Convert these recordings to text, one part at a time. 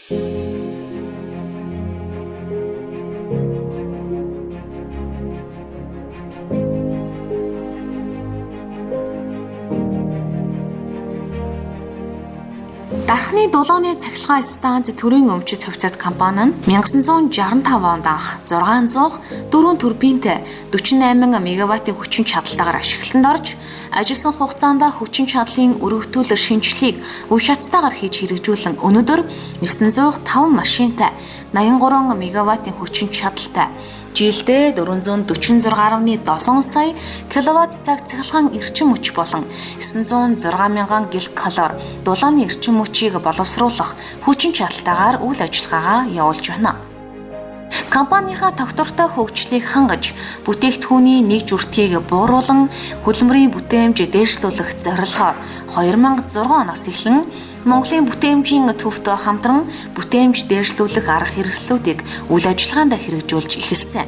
Дархны дулааны цахилгаан станц төрийн өмчит хувьцаат компани нь 1965 онд анх 604 турбинтэй 48 мегаваттын хүчин чадалтайгаар ашиглалтанд орж, ажилласан хугацаанд хүчин чадлын өргөтүүлэр шинжилгээг үе шатстайгаар хийж хэрэгжүүлэн өнөөдөр 905 машинтай 83 мегаваттын хүчин чадалтай жилдээ 446.7 сая киловатт цаг цахилгаан эрчим хүч болон 906,000 ккал дулааны эрчим хүчийг боловсруулах хүчин чадалтайгаар үйл ажиллагаагаа явуулж байна. Компанийнхаа тогтвортой хөгжлийг хангаж, бүтээгдэхүүний нэг зүртгийг бууруулан хөдөлмөрийн бүтээмж дээшлүүлэх зорилгоор 2006 оноос эхлэн Монголын бүтээмжийн төвд хамтран бүтээмж дээшлүүлэх арга хэрэгслүүдийг үйл ажиллагаанд хэрэгжүүлж эхэлсэн.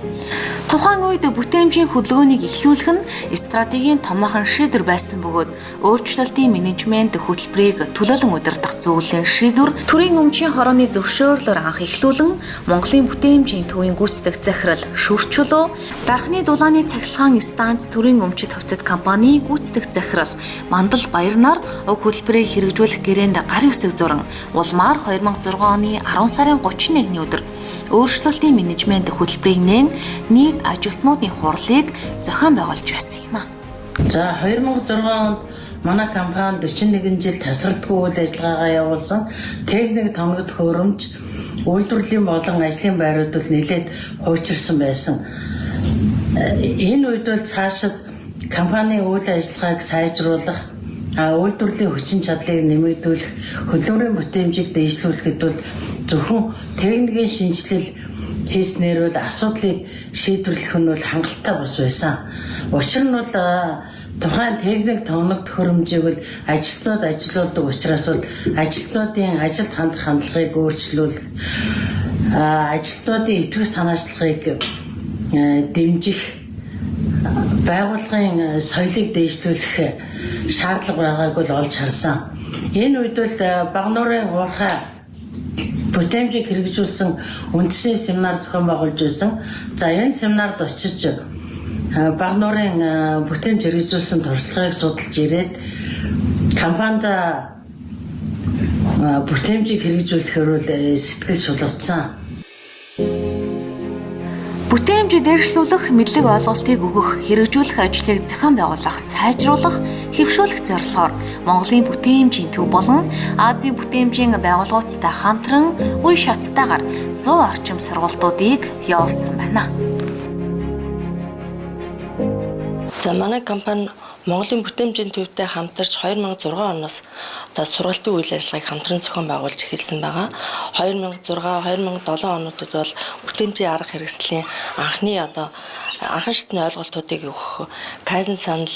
Тухайн үед бүтээмжийн хөдөлгөөнийг эхлүүлэх нь стратегийн томоохон шийдвэр байсан бөгөөд өөрчлөлтийн менежмент хөтөлбөрийг төлөөлөн удирдах зөвлөлийн шийдвэр төрийн өмчийн хорооны зөвшөөрлөөр анх эхлүүлэн Монголын бүтээмжийн төвийн гүйцэтгэх захирал шүүрчүүлөө. Дархны дулааны цахилгаан станц төрийн өмчит хувьцаат компани гүйцэтгэх захирал Мандал Баярнаар уг хөтөлбөрийг хэрэгжүүлэх гэрээнд гарын үсэг зуран улмаар 2006 оны 10 сарын 31-ний өдөр өөрчлөлтийн менежмент хөтөлбөрийг нээн нийт ажилтнуудын хурлыг зохион байгуулж байсан юм а. За 2006 онд манай компани 41 жил тасралтгүй үйл ажиллагаагаа явуулсан. Техник тоногд хөрөмж, үйлдвэрлэлийн болон ажлын байруудад нэлээд хуучирсан байсан. Энэ үед бол цаашид компани үйл ажиллагааг сайжруулах, үйлдвэрлэлийн хүчин чадлыг нэмэгдүүлэх, хөдөлмөрийн бүтээмжийг дээшлүүлэхэд бол зөвхөн техникийн шинжилэл хийснээр бол асуудлыг шийдвэрлэх нь бол хангалттай бус байсан. Учир нь бол тухайн техник тоногд хөрөмжийг бол ажилтнууд ажилуулдаг учраас бол ажилтнуудын ажилд хандах хандлагыг өөрчлүүлэх, ажилтнуудын итгэх санаачлагыг дэмжих, байгууллагын соёлыг дээшлүүлэх шаардлага байгааг бол олж харсан. Энэ үед бол Бага нуурын уурхай бүтээмжийг хэрэгжүүлсэн үндэсний семинар зохион байгуулж байсан. За энэ семинарт очиж Бага нуурын бүтээмж хэрэгжүүлсэн туршлагыг судалж ирээд компанид бүтээмжийг хэрэгжүүлэхээр бол сэтгэл шулгацсан. Бүтээмж дээшлүүлэх, мэдлэг олголтыг өгөх, хэрэгжүүлэх ажлыг зохион байгуулах, сайжруулах, хэвшүүлэх зорилгоор Монголын бүтээмжийн төв болон Азийн бүтээмжийн байгууллагуудтай хамтран үе шаттайгаар 100 орчим сургалтуудыг явуулсан байна. За манай компани Монголын бүтээмжийн төвтэй хамтарч 2006 оноос сургалтын үйл ажиллагааг хамтран зохион байгуулж эхэлсэн байгаа. 2006-2007 онуудад бол бүтээмжийн арга хэрэгслийн анхны шатны ойлголтуудыг өгөх, кайзен санал,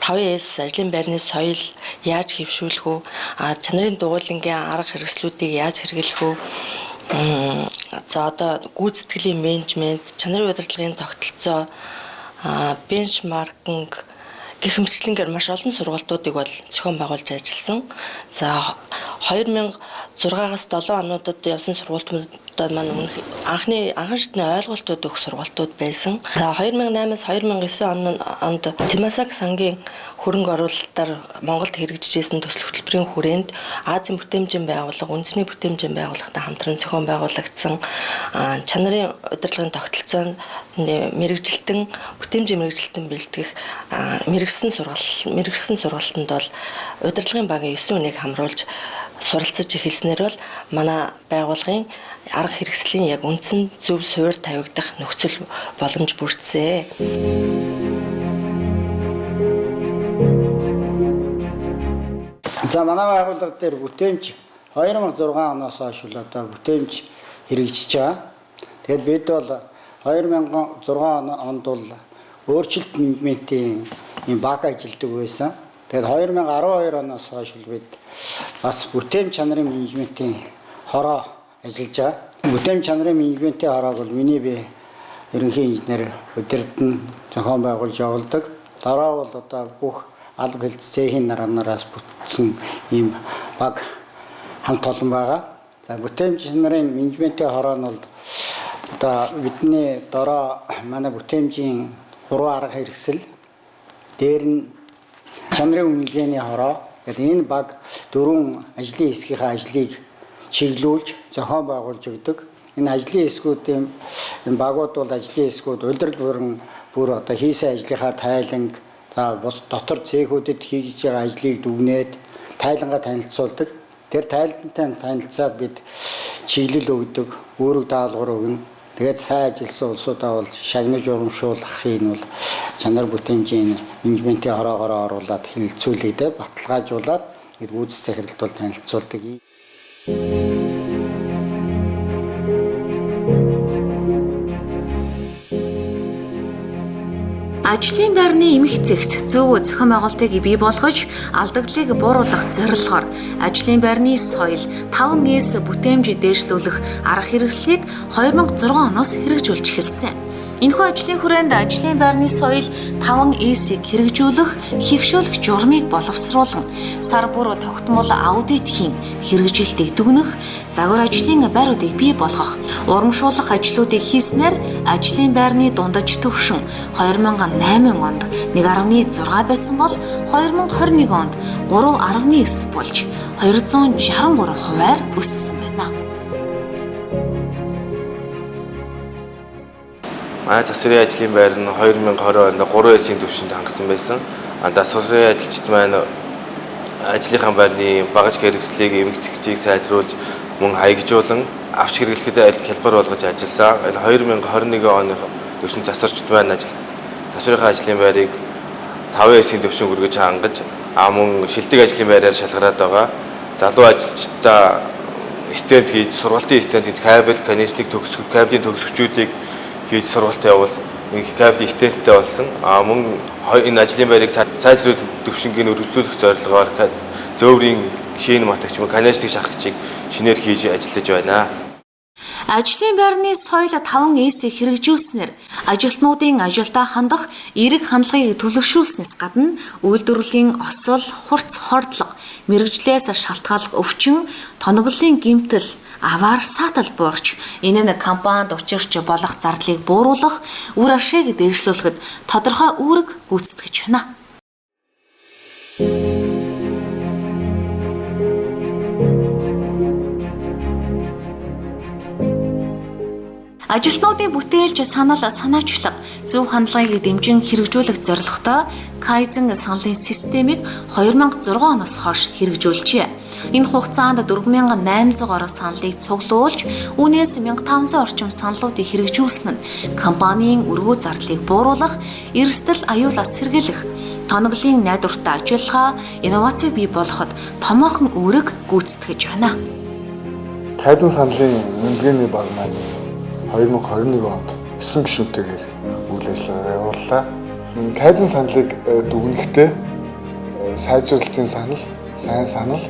5S ажлын байрны соёл яаж хэвшүүлэх үү, чанарын дугуйлангийн арга хэрэгслүүдийг яаж хэрэглэх үү, гүйцэтгэлийн менежмент, чанарын удирдлагын тогтолцоо, бенчмаркинг гэх мэтчлэнгээр маш олон сургалтуудыг бол зохион байгуулж ажилласан. За 2006-аас 7 онуудад явсан сургалтуудад маань анхан шатны ойлголтууд өгөх сургалтууд байсан. За 2008-аас 2009 онд Тимасак сангийн хөрөнгө оруулалтаар Монголд хэрэгжижсэн төсөл хөтөлбөрийн хүрээнд Азийн бүтээмжийн байгууллага, үндэсний бүтээмжийн байгууллагатай хамтран зохион байгуулагдсан чанарын удирдлагын тогтолцоонд мэрэгжилтэн бүтээмжийн мэрэгжилтэн бэлтгэх мэрэгсэн сургалтанд бол удирдлагын багийн 9 хүнийг хамруулж суралцаж эхэлснээр бол манай байгууллагын арга хэрэгслийн яг үндсэн зөв суурь тавигдах нөхцөл боломж бүрдсэн. За манай байгууллага дээр бүтээмж 2006 оноос хойш бүтээмж хэрэгжиж байгаа. Тэгээд бид бол 2006 онд бол өөрчлөлт менежментийн баг ажилладаг байсан. Тэгээд 2012 оноос хойш бид бас бүтээмж чанарын менежментийн хороо ажиллаж байгаа. Бүтээмж чанарын менежментийн хороог бол миний бие ерөнхий инженер удирдан зохион байгуулж явуулдаг. Дараа бол бүх алба хэлц цэхийн нараас бүтсэн ийм баг хамт олон байгаа. За бүтээмж нарын менежментийн хороо нь бол одоо бидний дороо манай бүтээмжийн 3 арга хэрэгсэл дээр нь чанарын үнэлгээний хороо. Тэгэхээр энэ баг 4 ажлын хэсгийнхаа ажлыг чиглүүлж зохион байгуулж өгдөг. Энэ ажлын хэсгүүдийн энэ багууд бол ажлын хэсгүүд удирдал бүр одоо хийсэн ажлынхаа тайланг за бус дотор цехүүдэд хийж байгаа ажлыг дүгнээд тайлангаа танилцуулдаг. Тэр тайлантай танилцаад бид чиглэл өгдөг, үүрэг даалгавар өгнө. Тэгээд сайн ажилласан улсуудаа бол шагнаж урамшуулахыг нь бол чанар бүтээмжийн менежментийн хороогоор оруулаад хэлэлцүүлэгдээ баталгаажуулаад гүйцэтгэх захиралд бол танилцуулдаг. Ажлын байрны эмх зэгц зөв зохион байгуулалтыг бий болгож алдагдлыг бууруулах зорилгоор ажлын байрны соёл 5S бүтээмж дээшлүүлэх арга хэрэгслийг 2006 оноос хэрэгжүүлж эхэлсэн. Энэхүү ажлын хүрээнд ажлын байрны соёл 5S-ийг хэрэгжүүлэх, хэвшүүлэх журмыг боловсруулан сар бүр тогтмол аудит хийн, хэрэгжилтийг дүгнэх, загвар ажлын байруудыг бий болгох, урамшуулах ажлуудыг хийснээр ажлын байрны дундаж төвшин 2008 онд 1.6 байсан бол 2021 онд 3.9 болж 263 хувиар өссөн байна. Засварын ажлын байр нь 2020 онд 3S-ийн түвшинд хангасан байсан. Засварын ажилчид маань ажлынхаа байрны багаж хэрэгслийг эмх зэгцийг сайжруулж мөн хаягжуулан авч хэрэглэхэд хялбар болгож ажилласан. Энэ 2021 оны түвшинд засварчид маань засварынхаа ажлын байрыг 5S-ийн түвшин хүргэж хангаж мөн шилдэг ажлын байраар шалгараад байгаа. Залуу ажилчдаа стенд хийж, сургалтын стенд хийж, канисник төгсгөх, кабелийн төгсгчүүдийг хийж сургалтаа явуул кабелийн стендтэй болсон. Мөн энэ ажлын байрыг сайжруулах төвшингийн өргөжлүүлэх зорилгоор зөөврийн шин матагч мөн канисник шахагчийг шинээр хийж ажиллаж байна. Ажлын байрны соёл 5S-ийг хэрэгжүүлснээр ажилтнуудын ажилдаа хандах эерэг хандлагыг төлөвшүүлснээс гадна үйлдвэрлэлийн осол, хурц хордлого, мэргэжлээс шалтгааллах өвчин, тоноглолын гэмтэл, аваар саатал буурч энэ нь компанид учирч болох зардлыг бууруулах, үр ашиг дээшлүүлэхэд тодорхой үүрэг гүйцэтгэж байна. Ажилтнуудын бүтээлч санаачлаг зөв хандлагыг дэмжин хэрэгжүүлэх зорилготой Kaizen саналын системийг 2006 оноос хойш хэрэгжүүлжээ. Энэ хугацаанд 4800 ороо саналыг цуглуулж, үүнээс 1500 орчим саналуудыг хэрэгжүүлсэн нь компанийн өргөө зардлыг бууруулах, эрсдэл аюулаас сэргийлэх, тоноглолын найдвартай ажиллагаа, инновацийг бий болгоход томоохон үүрэг гүйцэтгэж байна. Kaizen саналын үнэлгээний баг маань 2021 онд 9 гишүүнтэйгээр үйл ажиллагаа явууллаа. Kaizen саналыг дүгнэхдээ сайжруулалтын санал, сайн санал,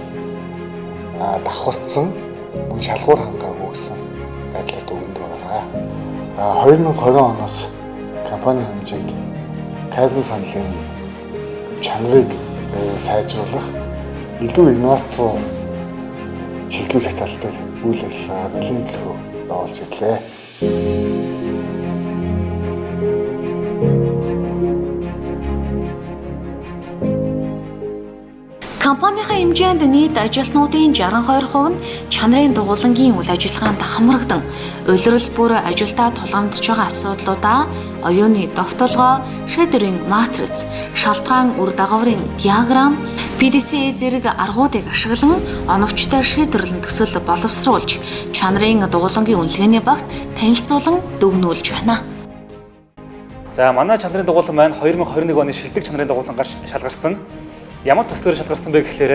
давхарцсан мөн шалгуур хангаагүй гэсэн байдлаар дүгнэдэг байгаа. 2020 оноос компани хэмжээнд Kaizen саналын чанарыг сайжруулах, илүү инновац руу чиглүүлэх тал дээр үйл ажиллагаа нэлээд төлөв явуулж ирлээ. Компанийн хэмжээнд нийт ажилтнуудын 62% нь чанарын дугуулангийн үйл ажиллагаанд хамрагдан улирал бүр ажилдаа тулгамдж байгаа асуудлуудаа оюуны довтолгоо, шийдвэрийн матриц, шалтгаан үр дагаврын диаграм, PDCA зэрэг аргуудыг ашиглан оновчтой шийдвэрлэн төсөл боловсруулж чанарын дугуулангийн үнэлгээний багт танилцуулан дүгнүүлж байна. За манай чанарын дугуулан маань 2021 оны шилдэг чанарын дугуулангаар шалгарсан. Ямар төслөөр шалгарсан бэ гэхээр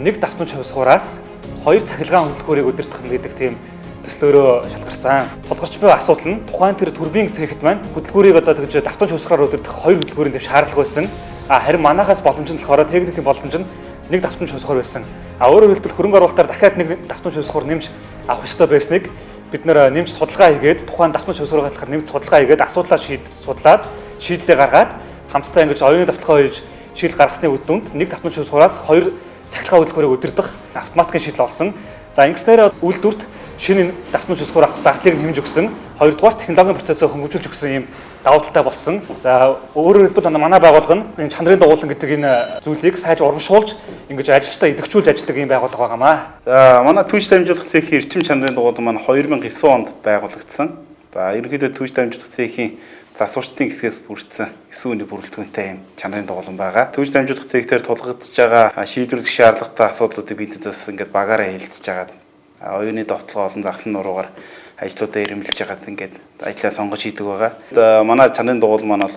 нэг давтамж хувьсгуураас 2 цахилгаан хөдөлгөөрийг удирдах гэдэг тийм төслөөрөө шалгарсан. Тулгарч буй асуудал нь тухайн тэр турбин цэхэд маань хөдөлгөөрийг одоо тэгж давтамж хувьсгаараар удирдах 2 хөдөлгөөрийн тийм шаардлага байсан. Харин манайхаас боломж нь болохоор техникийн боломж нь нэг давтамж хувьсгаар байсан. Өөрөөр хэлбэл хөрөнгө оруулалтаар дахиад нэг давтамж хувьсгаар нэмж авах ёстой байсныг бид нэр нэмж судалгаа хийгээд тухайн давтамж хувьсгаараа хатлахаар нэмж судалгаа хийгээд асуудлаа судлаад шийдлээ гаргаад хамтдаа ингэж оюуны давталгаа хийж шийдэл гаргасны үр дүнд нэг давтамж хувьсгаараас 2 цахилгаан хөдөлгөөрийг удирдах автоматикийн шийдэл олсон. За ингэснээр үйлдвэрт шинэ давтмал шүсгүүр авах зардлыг нэмж өгсөн. Хоёрдугаар технологийн процессыг хөнгөвжүүлж өгсөн юм давуу талтай болсон. За өөрөөр хэлбэл манай байгууллага нь энэ чанарын дугуулан гэдэг энэ зүйлийг сайж урамшуулж ингэж ажилчдаа идэвхжүүлж ажилладаг юм байгууллага байгаамаа. За манай түүж дамжуулах цэхийн эрчим чанарын дугуулан маань 2009 онд байгуулагдсан. За ерөнхийдөө түүж дамжуулах цэхийн засварчдын хэсгээс бүрдсэн 9 үний бүрэлдэхүүнтэй юм чанарын дугуулан байгаа. Түүж дамжуулах цэгтэр тулгагдж байгаа шийдвэрлэх шаардлагатай асуудлуудыг бидэс ингээд багаараа хэлэлцэж байгаа. Оюуны довтлого олон загсан нуруугаар ажлуудаа ирэмлэж байгаад ингээд ажлаа сонгож хийдэг байгаа. Манай чанарын дугуйл маань бол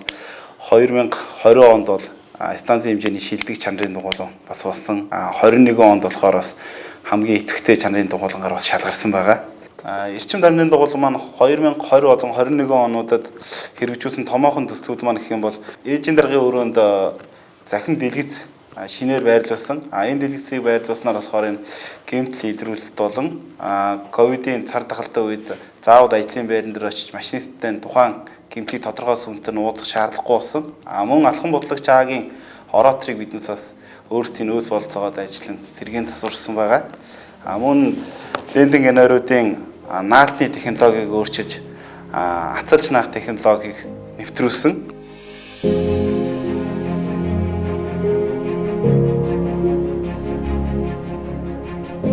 2020 онд бол станцын хэмжээний шилдэг чанарын дугуйлан бас болсон. 21 онд болохоор бас хамгийн идэвхтэй чанарын дугуйлангаар бас шалгарсан байгаа. Эрчим чанарын дугуйлан маань 2020 болон 21 онуудад хэрэгжүүлсэн томоохон төслүүд маань гэх юм бол ээжийн даргын өрөөнд захин дэлгэц шинээр байрлуулсан. Энэ дэлгэцийг байрлуулснаар болохоор энэ гэмтэл илрүүлэлт болон ковидын цар тахалтай үед заавал ажлын байран дээр очиж машинисттай тухайн гэмтлийг тодорхой сүнсээр уудах шаардлагагүй болсон. Мөн алхам бодлагч аагийн ороотрыг биднээс бас өөрсдийн нөөц болцоогоод ажиллан сэргээн засварсан байгаа. Мөн лендинг генеруудын наадны технологиг өөрчилж аталж наах технологиг нэвтрүүлсэн.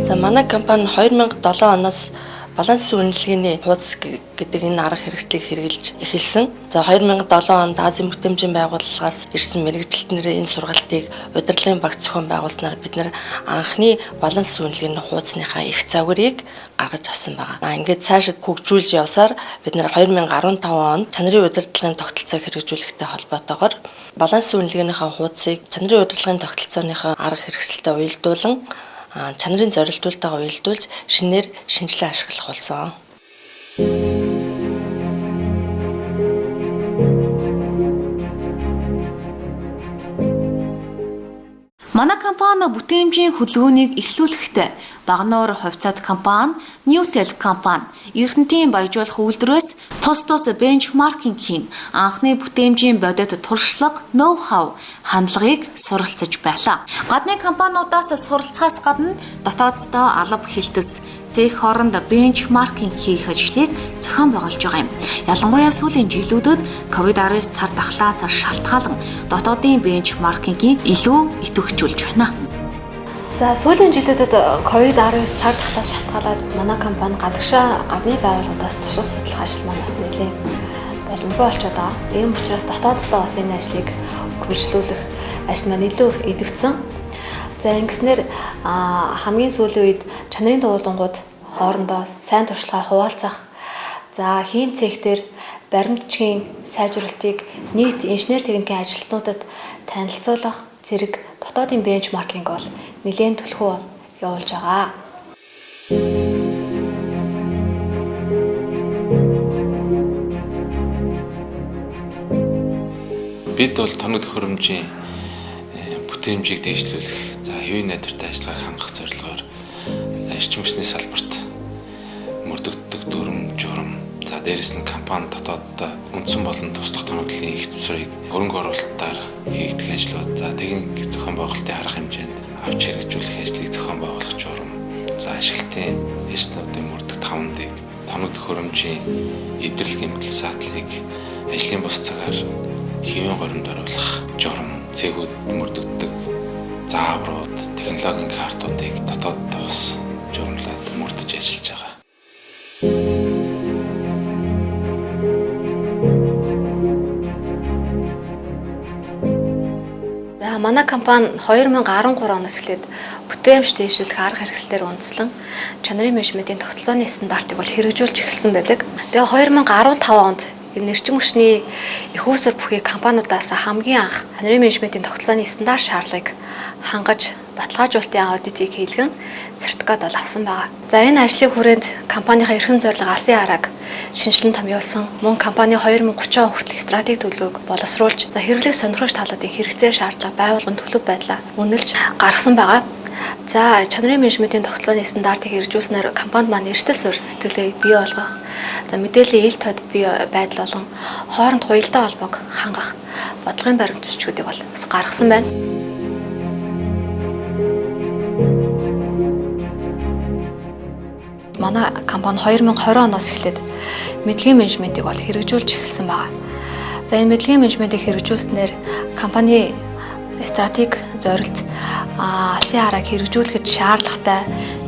За манай компани 2007 оноос баланс үнэлгээний хуудас гэдэг энэ арга хэрэгслийг хэрэгжилж эхэлсэн. За 2007 онд Азийн бүтээмжийн байгууллагаас ирсэн мэрэгжилтнэрийн энэ сургалтыг удирдлагын багц зохион байгуулснаар бид нэр анхны баланс үнэлгээний хуудасныхаа их загварыг гаргаж авсан байгаа. Ингээд цаашид хөгжүүлж явсаар бид нэр 2015 онд чанарын удирдлагын тогтолцоог хэрэгжүүлэхтэй холбоотойгоор баланс үнэлгээнийхээ хуудасыг чанарын удирдлагын тогтолцооныхоо арга хэрэгсэлтэй уялдуулан чанарын зорилтуудтайгаа уялдуулж шинээр шинжилгээ ашиглах болсон. Манай компани бүтээмжийн хөдөлгөөнийг эхлүүлэхдээ Багнуур хувьцаат компани, Newtel компани, Эрдэнэтийн баяжуулах үйлдвэрээс тус бенчмаркинг хийн анхны бүтээмжийн бодит туршлага, ноу-хау, хандлагыг суралцаж байлаа. Гадны компаниудаас суралцахаас гадна дотооддоо алба хэлтэс, цэх хооронд бенчмаркинг хийх ажлыг зохион байгуулж байгаа юм. Ялангуяа сүүлийн жилүүдэд COVID-19 цар тахлаас шалтгаалan дотоодын бенчмаркингийг илүү идэвхжүүлж байна. За сүүлийн жилүүдэд COVID-19 цар тахлаас шалтгаалаад манай компани гадагшаа гадны байгууллагаас тусах судалгаа ажил маань бас нэлээд боломжтой болчиход байгаа. Ийм учраас дотооддоо бас энэ ажлыг үргэлжлүүлэх ажил маань илүү идэвхсэн. За ингэснээр хамгийн сүүлийн үед чанарын дугуулангууд хоорондоо сайн туршлагаа хуваалцах, за хийм цэгтэр баримтчгийн сайжруулалтыг нийт инженер техникийн ажилтнуудад танилцуулах зэрэг дотоодын бенчмаркинг бол нэлээд түлхүү явуулж байгаа. Бид бол тоног төхөөрөмжийн бүтээмжийг дэвшлүүлэх, за хэвийн найдвартай ажиллагааг хангах зорилгоор эрчим хүчний салбарт мөрдөгддөг дүрм, журам, за дээрэс нь компани дотооддоо үндсэн болон туслах томоодлын их цэцрийг хөрөнгө оруулалтаар хийгдэх ажлууд, за техник зохион байгуулалтын арга хэмжээнд авч хэрэгжүүлэх ажлыг зохион байгуулах журам, за ашиглалтын эснүүдийн мөрдөх тавандыг, тоног төхөөрөмжийн эвдрэл гэмтэл саатлыг ажлын бус цагаар хэвийн горимд оруулах журам, цэгүүд мөрдөгддөг зааврууд, технологийн картуудыг дотооддоо бас журамлаад мөрдөж ажиллаж байгаа. За манай компани 2013 оноос эхлээд бүтээмж дэвшүүлэх арга хэрэгслээр үндэслэн чанарын менежментийн тогтолцооны стандартыг бол хэрэгжүүлж эхэлсэн байдаг. Тэгээ 2015 онд энэ эрчим хүчний их үүсвэр бүхий компаниудаас хамгийн анх чанарын менежментийн тогтолцооны стандарт шаардлагыг хангаж баталгаажуулалтын аудитыг хийлгэн сертификат бол авсан байгаа. За энэ ажлын хүрээнд компанийн эрхэм зорилго алсын харааг шинжилэн томьёолсон, мөн компани 2030 он хүртэлх стратеги төлөвийг боловсруулж, за хэрэглэх сонирхож талуудын хэрэгцээ шаардлага байгуулгын төлөв байдлаа үнэлж гаргасан байгаа. За чанарын менежментийн тогтолцооны стандартыг хэрэгжүүлснээр компанид маань эрсдэл суурь сэтгэлээ бий болгох, за мэдээллийн ил тод бий байдал болон хооронд хуялдаа холбоог хангах бодлогын баримт төсчгүүдийг бол бас гаргасан байна. Манай компани 2020 оноос эхлээд мэдлэгийн менежментийг бол хэрэгжүүлж эхэлсэн байна. За энэ мэдлэгийн менежментийг хэрэгжүүлснээр компани стратеги зорилт алсын харааг хэрэгжүүлэхэд шаардлагатай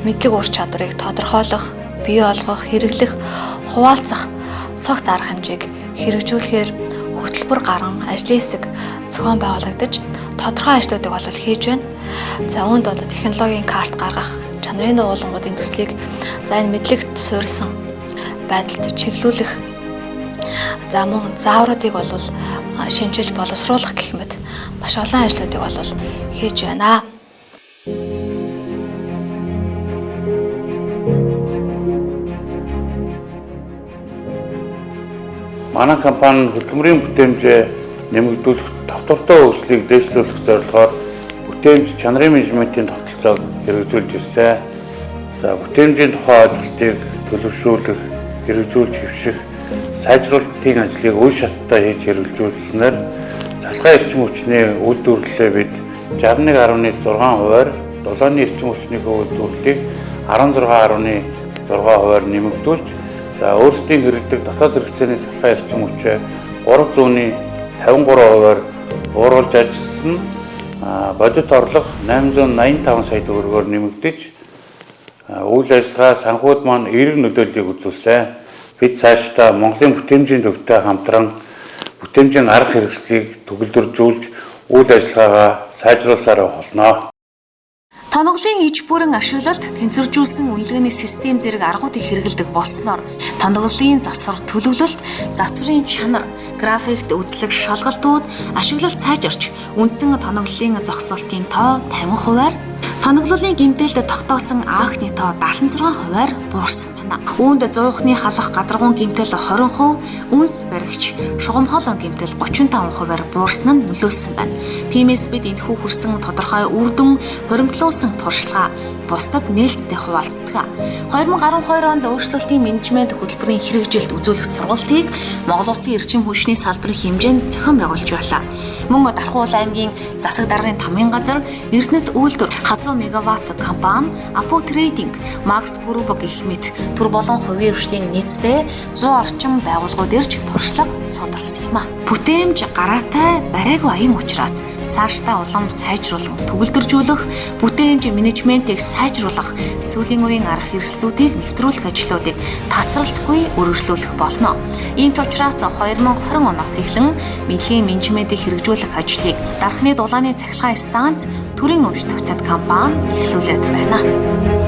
мэдлэг ур чадварыг тодорхойлох, бий болгох, хэрэглэх, хуваалцах цогц арга хэмжээг хэрэгжүүлэхээр хөтөлбөр гаран ажлын хэсэг зохион байгуулагдаж тодорхой ажлуудыг бол хийж байна. За үүнд бол технологийн карт гаргах, чанарын дагуулангуудын төслийг за энэ мэдлэгт суурилсан байдалд чиглүүлэх, за мөн заавруудыг бол шинжилж боловсруулах гэх мэт маш олон ажлуудыг бол хийж байна. Манай компани хөдөлмөрийн бүтээмжээ нэмэгдүүлэх, тогтвортой хөгжлийг дэвшлүүлэх зорилгоор бүтээмж чанарын менежментийн тогтолцоог хэрэгжүүлж ирсэн. За бүтээмжийн тухай ойлголтыг төлөвшүүлэх, хэрэгжүүлж хэвших, сайжруулалтын ажлыг үе шаттай хийж хэрэгжүүлснээр цалхай эрчим хүчний үйлдвэрлэлээ бид 61.6%-аар, дулааны эрчим хүчний үйлдвэрлэлийг 16.6%-аар нэмэгдүүлж, за өөрсдийн хэрэглэдэг дотоод хэрэгцээний цалхай эрчим хүчээ 353%-аар бууруулж ажилласан. Бодит орлого 885 сая төгрөгөөр нэмэгдэж, үйл ажиллагаа санхүүд маань эерэг нөлөөллийг үзүүлсэн. Бид цаашдаа Монголын бүтээмжийн төвтэй хамтран бүтээмжийн арга хэрэгслийг төгөлдржүүлж үйл ажиллагаагаа сайжруулсаар болно. Тоноглолын иж бүрэн ашиглалт тэнцвэржүүлсэн үнэлгээний систем зэрэг аргуудыг хэрэгэлдэг болсноор тоноглолын засвар төлөвлөлт, засварын чанар, графикт үзлэг шалгалтууд ашиглалт сайжирч үндсэн тоноглолын зогсолтын тоо 50%-аар, тоноглолын гэмтэлд тогтоосон анхны тоо 76%-аар буурсан байна. Үүнд 100 ухны халах гадаргуун гэмтэл 20%, үнс баригч шугамхол гэмтэл 35%-аар буурсан нь нөлөөлсөн байна. Тиймээс бид энэхүү хүрсэн тодорхой үр дүн хуримтлуулсан туршлага бусдад нээлттэй хуваалцдаг. 2012 онд өөрчлөлтийн менежмент хөтөлбөрийн хэрэгжилт үзүүлэх сургалтыг Монгол Улсын эрчим хүчний салбарын хэмжээнд зохион байгуулж байлаа. Мөн Дархуул аймгийн засаг даргын тамгын газар Эрдэнэт үйлдвэр, Хасуу мегаватт компани, Апо трейдинг, Макс Групп гэх мэт төр болон хувийн хвшлийн нийтдээ 100 орчим байгууллагууд ирж туршлага судалсан юм а. Бүтээмж гараатай барайгүй аян учраас цаашдаа улам сайжруулан төгөлдржүүлэх, бүтээмж менежментийг сайжруулах, сүүлийн үеийн арга хэрэгслүүдийг нэвтрүүлэх ажлуудыг тасралтгүй үргэлжлүүлэх болно. Ийм ч учраас 2020 оноос эхлэн мэдлэгийн менежментийг хэрэгжүүлэх ажлыг Дархны дулааны цахилгаан станц, төрийн өмч төвцөд компани эхлүүлээд байна.